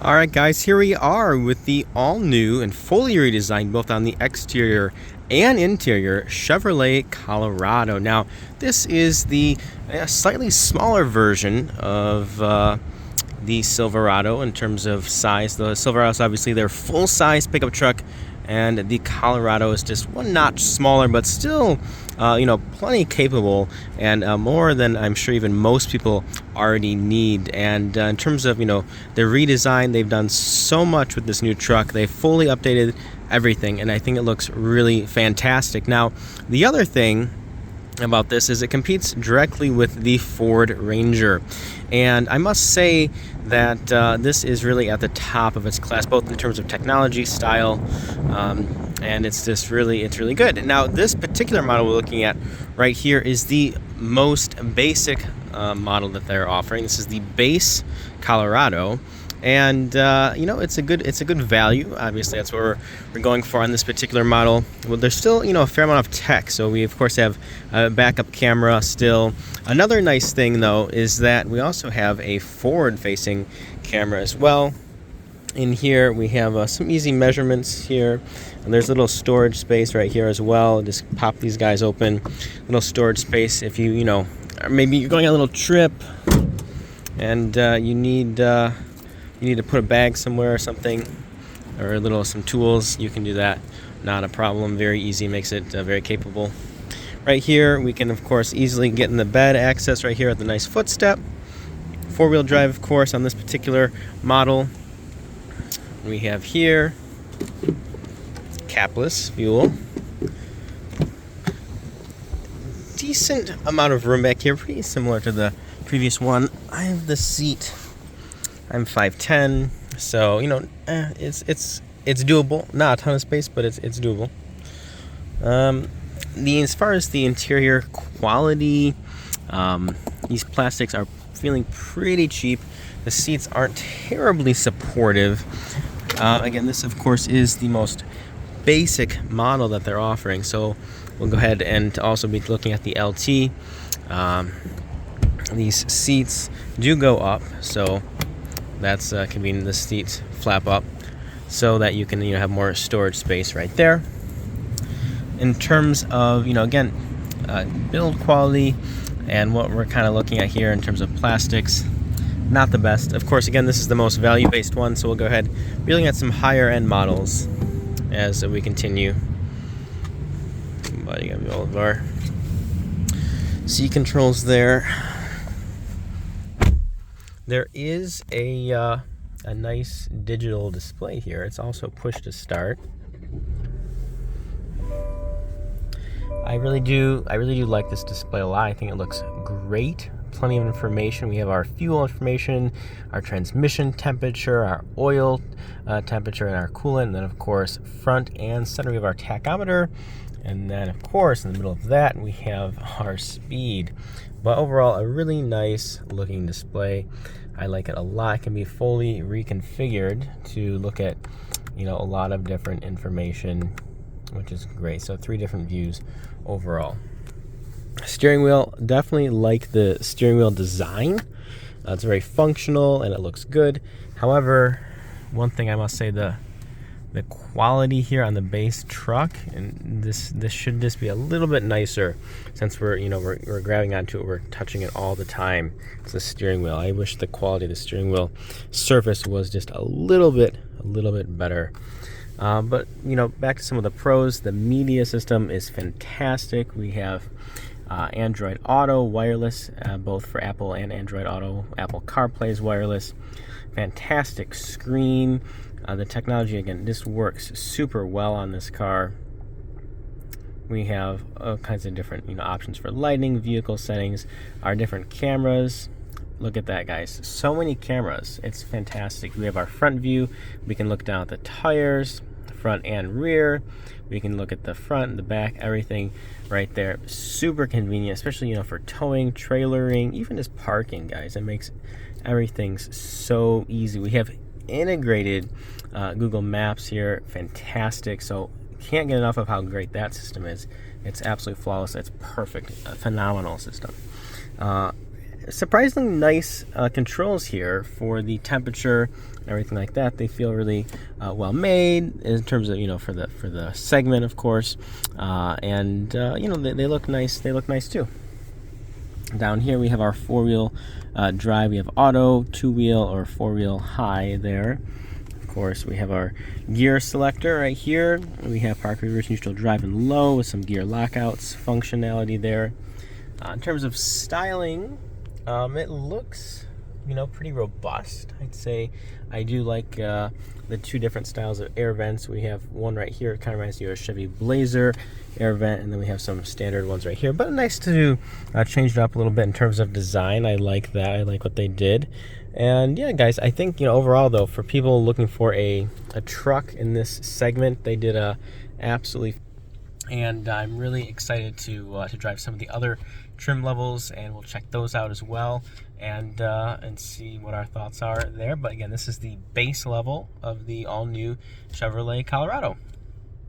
Alright guys, here we are with the all-new and fully redesigned, both on the exterior and interior, Chevrolet Colorado. Now, this is the slightly smaller version of the Silverado in terms of size. The Silverado is obviously their full-size pickup truck, and the Colorado is just one notch smaller, but still plenty capable, and more than I'm sure even most people already need. And in terms of the redesign, they've done so much with this new truck. They fully updated everything, and I think it looks really fantastic. Now, the other thing about this is it competes directly with the Ford Ranger, and I must say that this is really at the top of its class, both in terms of technology, style, and it's really good. Now, this particular model we're looking at right here is the most basic model that they're offering. This is the base Colorado, and it's a good value. Obviously, that's what we're going for on this particular model. Well, there's still a fair amount of tech, so we of course have a backup camera still. Another nice thing though is that we also have a forward-facing camera as well. In here we have some easy measurements here, and there's a little storage space right here as well. Just pop these guys open. Little storage space if you maybe you're going on a little trip and you need to put a bag somewhere or something, or some tools. You can do that, not a problem. Very easy, makes it very capable. Right here we can of course easily get in the bed access right here at the nice footstep. Four-wheel drive of course on this particular model. We have here Capless Fuel. Decent amount of room back here, pretty similar to the previous one. I have the seat. I'm 5'10", so it's doable. Not a ton of space, but it's doable. As far as the interior quality, these plastics are feeling pretty cheap. The seats aren't terribly supportive. Again, this of course is the most basic model that they're offering, so we'll go ahead and also be looking at the LT. These seats do go up, so that's convenient. The seats flap up so that you can have more storage space right there. In terms of again, build quality and what we're kind of looking at here in terms of plastics, not the best. Of course, again, this is the most value-based one, so we'll go ahead be looking at some higher end models as we continue. But you got all of our C controls there. There is a nice digital display here. It's also push to start. I really do like this display a lot. I think it looks great. Plenty of information. We have our fuel information, our transmission temperature, our oil temperature, and our coolant. And then of course, front and center, we have our tachometer. And then of course, in the middle of that, we have our speed. But overall, a really nice looking display. I like it a lot. It can be fully reconfigured to look at a lot of different information, which is great. So 3 different views overall. Steering wheel, definitely like the steering wheel design. It's very functional and it looks good. However, one thing I must say, the quality here on the base truck, and this should just be a little bit nicer, since we're grabbing onto it, we're touching it all the time. It's the steering wheel. I wish the quality of the steering wheel surface was just a little bit better. But back to some of the pros. The media system is fantastic. We have Android Auto wireless, both for Apple and Android Auto. Apple CarPlay is wireless. Fantastic screen. The technology, again, this works super well on this car. We have all kinds of different options for lighting, vehicle settings, our different cameras. Look at that, guys. So many cameras. It's fantastic. We have our front view. We can look down at the tires, front and rear. We can look at the front, the back, everything right there. Super convenient, especially for towing, trailering, even just parking, guys. It makes everything so easy. We have integrated Google Maps here. Fantastic. So can't get enough of how great that system is. It's absolutely flawless. It's perfect. A phenomenal system. surprisingly nice controls here for the temperature and everything like that. They feel really well made in terms of, for the segment, of course, and they look nice. They look nice too. Down here we have our 4-wheel drive. We have auto, 2-wheel, or 4-wheel high there. Of course, we have our gear selector right here. We have park, reverse, neutral, drive, and low with some gear lockouts functionality there. In terms of styling, it looks, pretty robust. I'd say I do like the two different styles of air vents. We have one right here. It kind of reminds you of a Chevy Blazer air vent, and then we have some standard ones right here. But nice to change it up a little bit in terms of design. I like that. I like what they did. And yeah, guys, I think overall though, for people looking for a truck in this segment, they did absolutely. And I'm really excited to drive some of the other trim levels, and we'll check those out as well, and see what our thoughts are there. But again, this is the base level of the all-new Chevrolet Colorado.